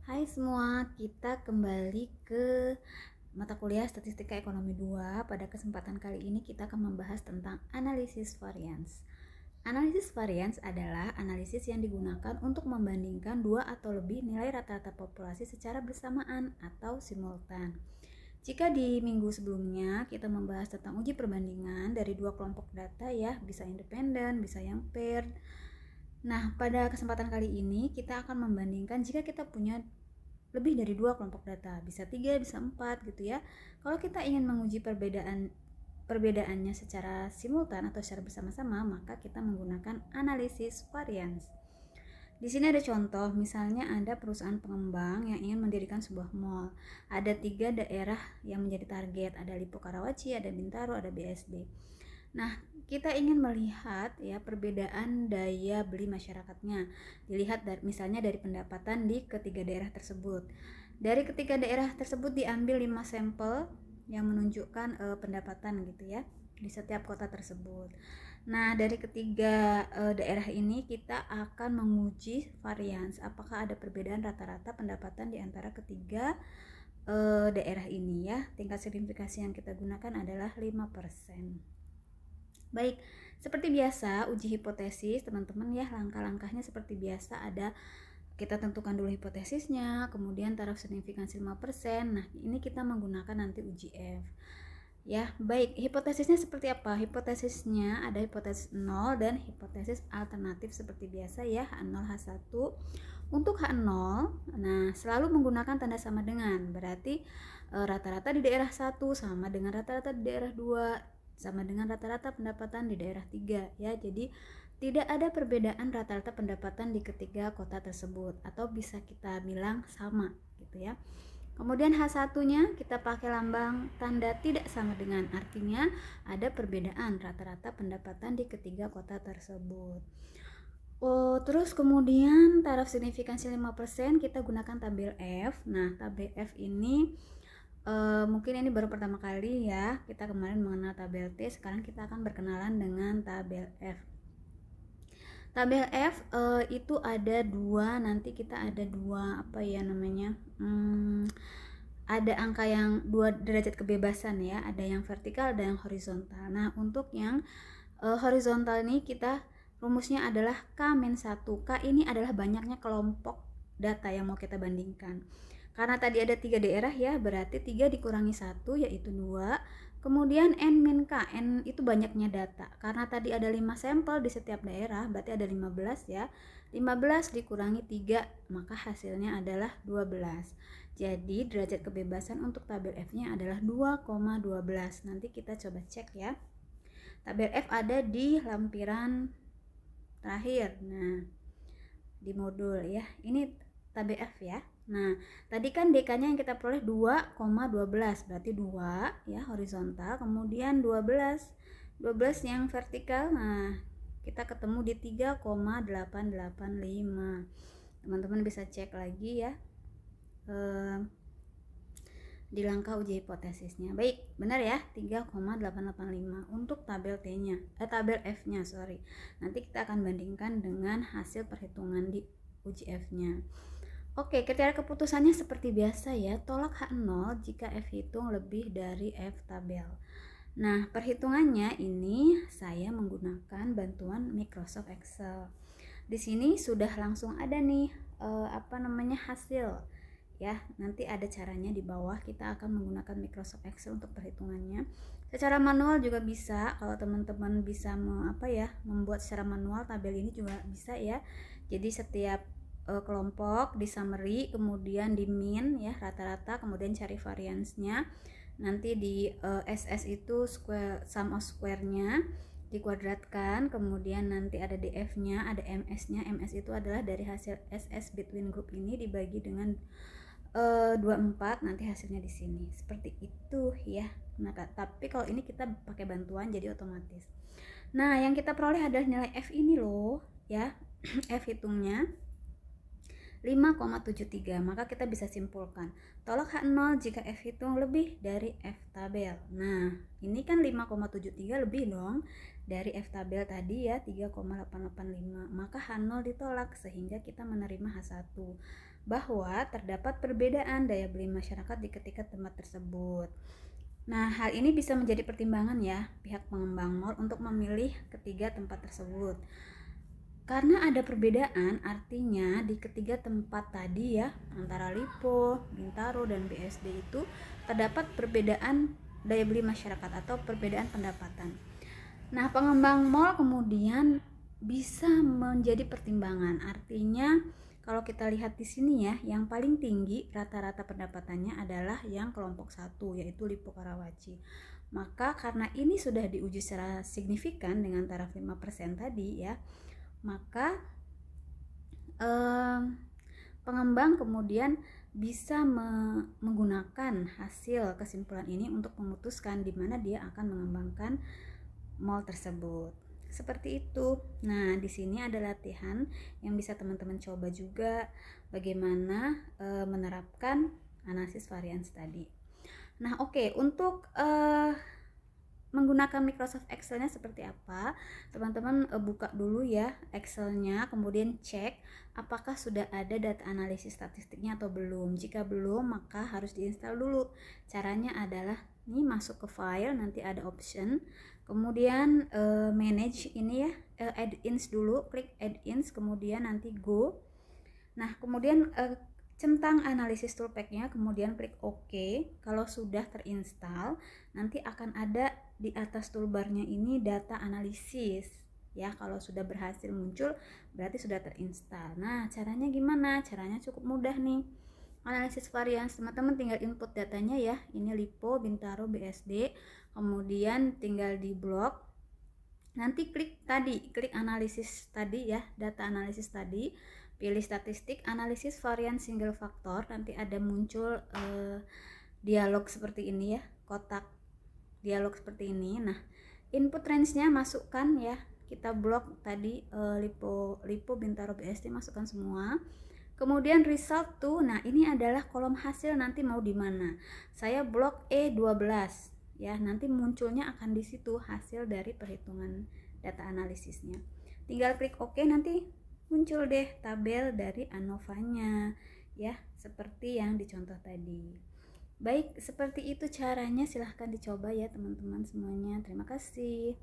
Hai semua, kita kembali ke mata kuliah Statistika Ekonomi 2. Pada kesempatan kali ini kita akan membahas tentang analisis varians. Analisis varians adalah analisis yang digunakan untuk membandingkan dua atau lebih nilai rata-rata populasi secara bersamaan atau simultan. Jika di minggu sebelumnya kita membahas tentang uji perbandingan dari dua kelompok data ya, bisa independen, bisa yang paired. Nah, pada kesempatan kali ini kita akan membandingkan jika kita punya lebih dari dua kelompok data, bisa 3, bisa 4 gitu ya. Kalau kita ingin menguji perbedaannya secara simultan atau secara bersama-sama, maka kita menggunakan analisis varians. Di sini ada contoh, misalnya ada perusahaan pengembang yang ingin mendirikan sebuah mall. Ada 3 daerah yang menjadi target, ada Lipo Karawaci, ada Bintaro, ada BSD. Nah, kita ingin melihat ya perbedaan daya beli masyarakatnya. Dilihat misalnya dari pendapatan di ketiga daerah tersebut. Dari ketiga daerah tersebut diambil 5 sampel yang menunjukkan pendapatan gitu ya di setiap kota tersebut. Nah, dari ketiga daerah ini kita akan menguji varians, apakah ada perbedaan rata-rata pendapatan di antara ketiga daerah ini ya. Tingkat signifikasi yang kita gunakan adalah 5%. Baik, seperti biasa uji hipotesis teman-teman ya, langkah-langkahnya seperti biasa ada kita tentukan dulu hipotesisnya, kemudian taraf signifikansi 5%. Nah, ini kita menggunakan nanti uji F. Ya, baik, hipotesisnya seperti apa? Hipotesisnya ada hipotesis 0 dan hipotesis alternatif seperti biasa ya, H0, H1. Untuk H0, nah selalu menggunakan tanda sama dengan, berarti rata-rata di daerah 1 sama dengan rata-rata di daerah 2, sama dengan rata-rata pendapatan di daerah 3 ya. Jadi tidak ada perbedaan rata-rata pendapatan di ketiga kota tersebut, atau bisa kita bilang sama gitu ya. Kemudian H1-nya kita pakai lambang tanda tidak sama dengan, artinya ada perbedaan rata-rata pendapatan di ketiga kota tersebut. Terus kemudian taraf signifikansi 5% kita gunakan tabel F. Nah, tabel F ini mungkin ini baru pertama kali ya. Kita kemarin mengenal tabel T, sekarang kita akan berkenalan dengan tabel F. Tabel F itu ada dua, nanti kita ada dua apa ya namanya, ada angka yang 2 derajat kebebasan ya, ada yang vertikal, ada yang horizontal. Nah, untuk yang horizontal ini kita rumusnya adalah K-1. K ini adalah banyaknya kelompok data yang mau kita bandingkan. Karena tadi ada 3 daerah ya, berarti 3 dikurangi 1 yaitu 2. Kemudian N-K, N itu banyaknya data. Karena tadi ada 5 sampel di setiap daerah, berarti ada 15 ya. 15 dikurangi 3, maka hasilnya adalah 12. Jadi derajat kebebasan untuk tabel F-nya adalah 2,12. Nanti kita coba cek ya. Tabel F ada di lampiran terakhir. Nah, di modul ya. Ini tabel F ya. Nah, tadi kan DK-nya yang kita peroleh 2,12, berarti 2 ya horizontal, kemudian 12 yang vertikal. Nah, kita ketemu di 3,885. Teman-teman bisa cek lagi ya di langkah uji hipotesisnya. Baik, benar ya, 3,885 untuk tabel T-nya, tabel F-nya, sorry. Nanti kita akan bandingkan dengan hasil perhitungan di uji F-nya. Oke, kriteria keputusannya seperti biasa ya, tolak H0 jika F hitung lebih dari F tabel. Nah, perhitungannya ini saya menggunakan bantuan Microsoft Excel. Di sini sudah langsung ada nih hasil ya. Nanti ada caranya di bawah, kita akan menggunakan Microsoft Excel untuk perhitungannya. Secara manual juga bisa, kalau teman-teman bisa membuat secara manual tabel ini juga bisa ya. Jadi setiap kelompok di summary, kemudian di mean ya rata-rata, kemudian cari variansnya, nanti di SS itu sum of square-nya dikuadratkan, kemudian nanti ada DF-nya, ada MS-nya. MS itu adalah dari hasil SS between group ini dibagi dengan 24, nanti hasilnya di sini. Seperti itu ya. Nah, tapi kalau ini kita pakai bantuan jadi otomatis. Nah, yang kita peroleh adalah nilai F ini loh ya. F hitungnya 5,73, maka kita bisa simpulkan tolak H0 jika F hitung lebih dari F tabel. Nah, ini kan 5,73 lebih dong dari F tabel tadi ya, 3,885, maka H0 ditolak sehingga kita menerima H1. bahwa terdapat perbedaan daya beli masyarakat di ketiga tempat tersebut. Nah, hal ini bisa menjadi pertimbangan ya pihak pengembang mall untuk memilih ketiga tempat tersebut. Karena ada perbedaan, artinya di ketiga tempat tadi ya, antara Lipo, Bintaro, dan BSD itu terdapat perbedaan daya beli masyarakat atau perbedaan pendapatan. Nah, pengembang mall kemudian bisa menjadi pertimbangan. Artinya kalau kita lihat di sini ya, yang paling tinggi rata-rata pendapatannya adalah yang kelompok 1, yaitu Lipo Karawaci. Maka karena ini sudah diuji secara signifikan dengan taraf 5% tadi ya, maka pengembang kemudian bisa menggunakan hasil kesimpulan ini untuk memutuskan di mana dia akan mengembangkan mall tersebut. Seperti itu. Nah, di sini ada latihan yang bisa teman-teman coba juga bagaimana menerapkan analisis varians tadi. Nah, oke, untuk menggunakan Microsoft Excel-nya seperti apa? Teman-teman buka dulu ya Excel-nya, kemudian cek apakah sudah ada data analisis statistiknya atau belum. Jika belum, maka harus diinstal dulu. Caranya adalah ini masuk ke file, nanti ada option, kemudian manage ini ya, add-ins dulu, klik add-ins, kemudian nanti go. Nah, kemudian centang analisis toolpack-nya, kemudian klik OK. Kalau sudah terinstall, nanti akan ada di atas toolbar-nya ini data analisis. Ya, kalau sudah berhasil muncul, berarti sudah terinstall. Nah, caranya gimana? Caranya cukup mudah nih. Analisis varians, teman-teman tinggal input datanya ya. Ini Lipo, Bintaro, BSD. Kemudian tinggal di blok. Nanti klik analisis tadi ya, data analisis tadi. Pilih statistik, analisis varian single faktor, nanti ada muncul dialog seperti ini ya, kotak dialog seperti ini. Nah, input range-nya masukkan ya, kita blok tadi Lipo, Bintaro, BSD, masukkan semua. Kemudian result tuh, nah ini adalah kolom hasil nanti mau di mana. Saya blok E12 ya, nanti munculnya akan di situ hasil dari perhitungan data analisisnya. Tinggal klik OK, nanti muncul deh tabel dari ANOVA-nya ya, seperti yang dicontoh tadi. Baik, seperti itu caranya, silahkan dicoba ya teman-teman semuanya. Terima kasih.